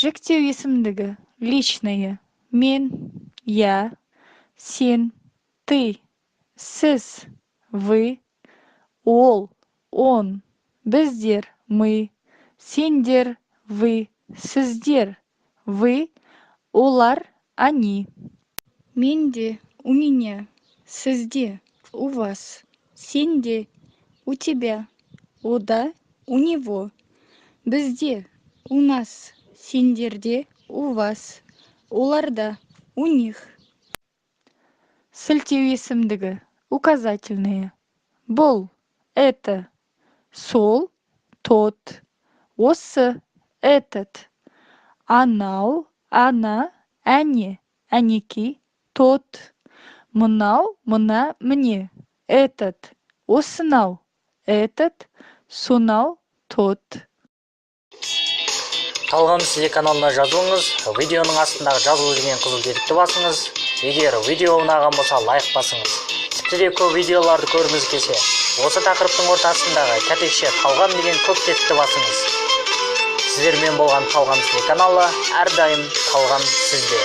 Жіктеу есімдігі. Личное. Мен, я, сен, ты, сіз, вы, ол, он, біздер, мы, сендер, вы, сіздер, вы, олар, они. Менде, у меня, сізде, у вас, сенде, у тебя, ода, у него, бізде, у нас, сендерде, у вас, оларда, у них. Сілтеу есімдігі. Указательные. Бұл, это, сол, тот, осы, этот, анау, ана, әне, әнеки, тот, мынау, мына, міне, этот, осынау, этот, сонау, тот. Талғам сізде каналына жазылыңыз, видеоның астындағы жазылу деген қызыл деректі басыңыз. Егер видео ұнаған болса лайк басыңыз. Тіпті де көп видеоларды көргіңіз келсе, осы тақырыптың ортасындағы кәтекше талғам деген көк тетікті басыңыз. Сіздермен болған Талғам сізде каналы әрдайым Талғам сізде.